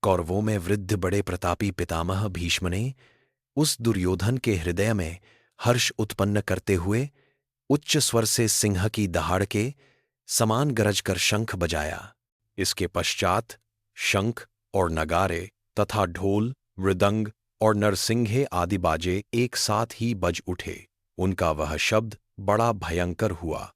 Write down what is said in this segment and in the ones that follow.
कौरवों में वृद्ध बड़े प्रतापी पितामह भीष्म ने उस दुर्योधन के हृदय में हर्ष उत्पन्न करते हुए उच्च स्वर से सिंह की दहाड़ के समान गरज कर शंख बजाया। इसके पश्चात शंख और नगारे तथा ढोल, मृदंग और नरसिंघे आदि बाजे एक साथ ही बज उठे। उनका वह शब्द बड़ा भयंकर हुआ।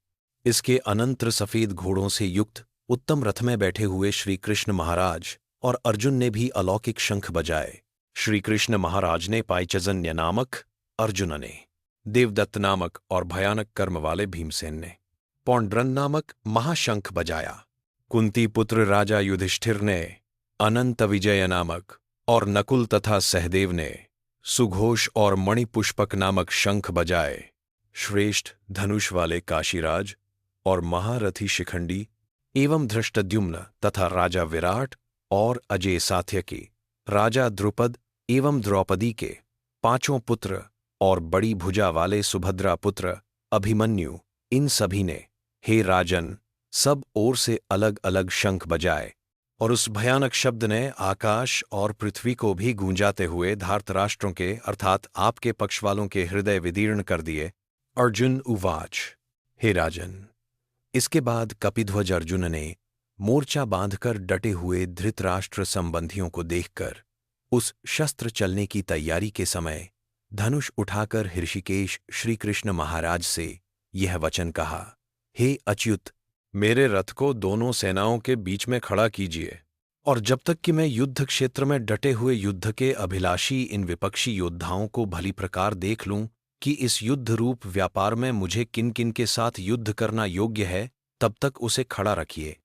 इसके अनंतर सफेद घोड़ों से युक्त उत्तम रथ में बैठे हुए श्री कृष्ण महाराज और अर्जुन ने भी अलौकिक शंख बजाए। श्री कृष्ण महाराज ने पायचजन्य नामक, अर्जुन ने देवदत्त नामक और भयानक कर्म वाले भीमसेन ने पौंड्रन नामक महाशंख बजाया। कुंती पुत्र राजा युधिष्ठिर ने अनंत विजय नामक और नकुल तथा सहदेव ने सुघोष और मणिपुष्पक नामक शंख बजाए। श्रेष्ठ धनुष वाले काशीराज और महारथी शिखंडी एवं धृष्टद्युम्न तथा राजा विराट और अजय सात्यकी, राजा द्रुपद एवं द्रौपदी के पांचों पुत्र और बड़ी भुजा वाले सुभद्रा पुत्र अभिमन्यु, इन सभी ने, हे राजन, सब ओर से अलग अलग शंख बजाए और उस भयानक शब्द ने आकाश और पृथ्वी को भी गूंजाते हुए धार्तराष्ट्रों के अर्थात आपके पक्ष वालों के हृदय विदीर्ण कर दिए। अर्जुन उवाच, हे राजन, इसके बाद कपिध्वज अर्जुन ने मोर्चा बांधकर डटे हुए धृतराष्ट्र संबंधियों को देखकर उस शस्त्र चलने की तैयारी के समय धनुष उठाकर ऋषिकेश श्रीकृष्ण महाराज से यह वचन कहा, हे अच्युत, मेरे रथ को दोनों सेनाओं के बीच में खड़ा कीजिए और जब तक कि मैं युद्ध क्षेत्र में डटे हुए युद्ध के अभिलाषी इन विपक्षी योद्धाओं को भली प्रकार देख लूं कि इस युद्ध रूप व्यापार में मुझे किन किन के साथ युद्ध करना योग्य है, तब तक उसे खड़ा रखिए।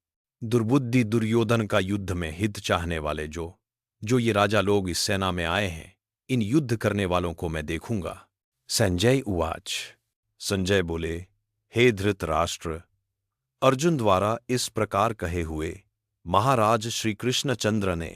दुर्बुद्धि दुर्योधन का युद्ध में हित चाहने वाले जो ये राजा लोग इस सेना में आए हैं, इन युद्ध करने वालों को मैं देखूंगा। संजय उवाच, संजय बोले, हे धृतराष्ट्र, अर्जुन द्वारा इस प्रकार कहे हुए महाराज श्री कृष्णचंद्र ने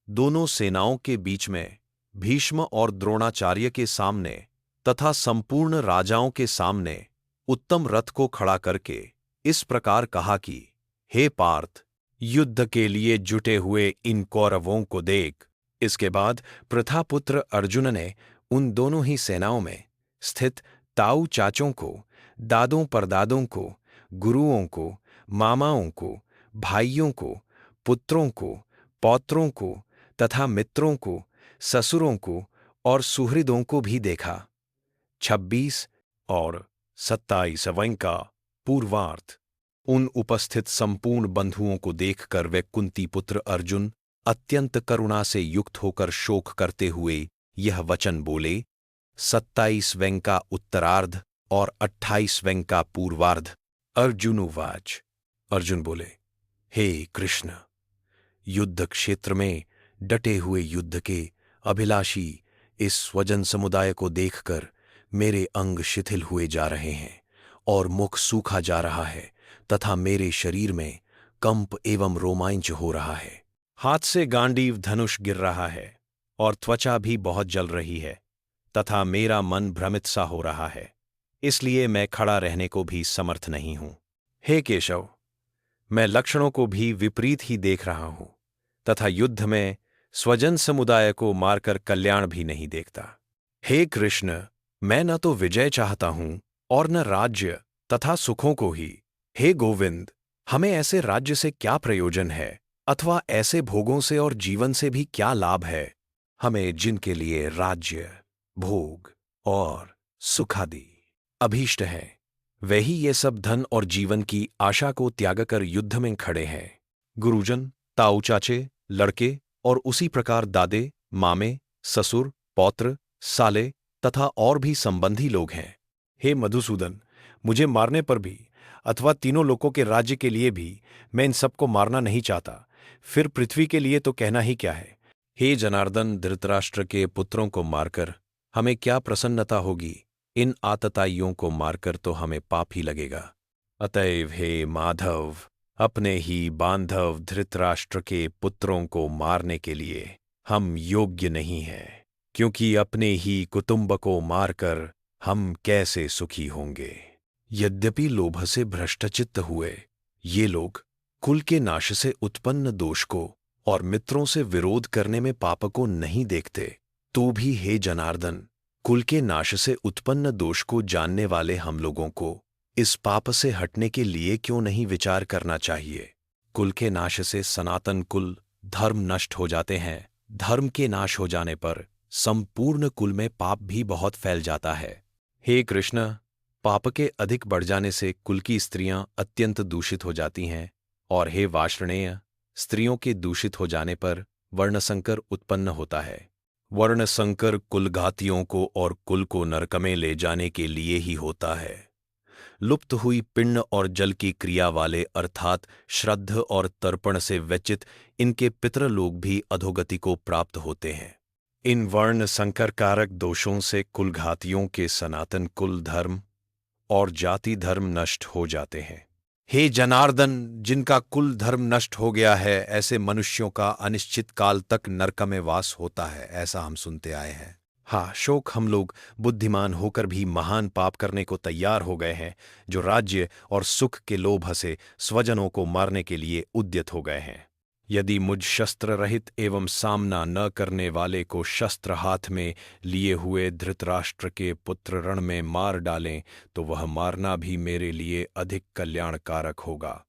दोनों सेनाओं के बीच में भीष्म और द्रोणाचार्य के सामने तथा संपूर्ण राजाओं के सामने उत्तम रथ को खड़ा करके इस प्रकार कहा कि, हे पार्थ, युद्ध के लिए जुटे हुए इन कौरवों को देख। इसके बाद प्रथापुत्र अर्जुन ने उन दोनों ही सेनाओं में स्थित ताऊ चाचों को, दादों परदादों को, गुरुओं को, मामाओं को, भाइयों को, पुत्रों को, पौत्रों को तथा मित्रों को, ससुरों को और सुहृदों को भी देखा। 26 और 27 वें का पूर्वार्थ। उन उपस्थित संपूर्ण बंधुओं को देखकर वे कुंती पुत्र अर्जुन अत्यंत करुणा से युक्त होकर शोक करते हुए यह वचन बोले। 27 वें का उत्तरार्ध और 28 वें का पूर्वार्ध। अर्जुनोवाच, अर्जुन बोले, हे कृष्ण, युद्ध क्षेत्र में डटे हुए युद्ध के अभिलाषी इस स्वजन समुदाय को देखकर मेरे अंग शिथिल हुए जा रहे हैं और मुख सूखा जा रहा है तथा मेरे शरीर में कंप एवं रोमांच हो रहा है। हाथ से गांडीव धनुष गिर रहा है और त्वचा भी बहुत जल रही है तथा मेरा मन भ्रमित सा हो रहा है, इसलिए मैं खड़ा रहने को भी समर्थ नहीं हूं। हे केशव, मैं लक्षणों को भी विपरीत ही देख रहा हूं तथा युद्ध में स्वजन समुदाय को मारकर कल्याण भी नहीं देखता। हे कृष्ण, मैं न तो विजय चाहता हूं और न राज्य तथा सुखों को ही। हे गोविंद, हमें ऐसे राज्य से क्या प्रयोजन है अथवा ऐसे भोगों से और जीवन से भी क्या लाभ है। हमें जिनके लिए राज्य, भोग और सुखादि अभीष्ट है, वही ये सब धन और जीवन की आशा को त्याग कर युद्ध में खड़े हैं। गुरुजन, ताऊ चाचे, लड़के और उसी प्रकार दादे, मामे, ससुर, पौत्र, साले तथा और भी संबंधी लोग हैं। हे मधुसूदन, मुझे मारने पर भी अथवा तीनों लोकों के राज्य के लिए भी मैं इन सबको मारना नहीं चाहता, फिर पृथ्वी के लिए तो कहना ही क्या है। हे जनार्दन, धृतराष्ट्र के पुत्रों को मारकर हमें क्या प्रसन्नता होगी, इन आतताइयों को मारकर तो हमें पाप ही लगेगा। अतएव हे माधव, अपने ही बांधव धृतराष्ट्र के पुत्रों को मारने के लिए हम योग्य नहीं हैं, क्योंकि अपने ही कुटुंब को मारकर हम कैसे सुखी होंगे। यद्यपि लोभ से भ्रष्टचित्त हुए ये लोग कुल के नाश से उत्पन्न दोष को और मित्रों से विरोध करने में पाप को नहीं देखते, तो भी हे जनार्दन, कुल के नाश से उत्पन्न दोष को जानने वाले हम लोगों को इस पाप से हटने के लिए क्यों नहीं विचार करना चाहिए। कुल के नाश से सनातन कुल धर्म नष्ट हो जाते हैं। धर्म के नाश हो जाने पर संपूर्ण कुल में पाप भी बहुत फैल जाता है। हे कृष्ण, पाप के अधिक बढ़ जाने से कुल की स्त्रियां अत्यंत दूषित हो जाती हैं, और हे वार्ष्णेय, स्त्रियों के दूषित हो जाने पर वर्णसंकर उत्पन्न होता है। वर्णसंकर कुलघातियों को और कुल को नरक में ले जाने के लिए ही होता है। लुप्त हुई पिंड और जल की क्रिया वाले अर्थात श्रद्ध और तर्पण से व्यचित इनके पितृलोक भी अधोगति को प्राप्त होते हैं। इन वर्ण संकर कारक दोषों से कुलघातियों के सनातन कुल धर्म और जाति धर्म नष्ट हो जाते हैं। हे जनार्दन, जिनका कुल धर्म नष्ट हो गया है, ऐसे मनुष्यों का अनिश्चित काल तक नरक में वास होता है, ऐसा हम सुनते आए हैं। हाँ, शोक हम लोग बुद्धिमान होकर भी महान पाप करने को तैयार हो गए हैं, जो राज्य और सुख के लोभ से स्वजनों को मारने के लिए उद्यत हो गए हैं। यदि मुझ शस्त्र रहित एवं सामना न करने वाले को शस्त्र हाथ में लिए हुए धृतराष्ट्र के पुत्र रण में मार डालें, तो वह मारना भी मेरे लिए अधिक कल्याणकारक होगा।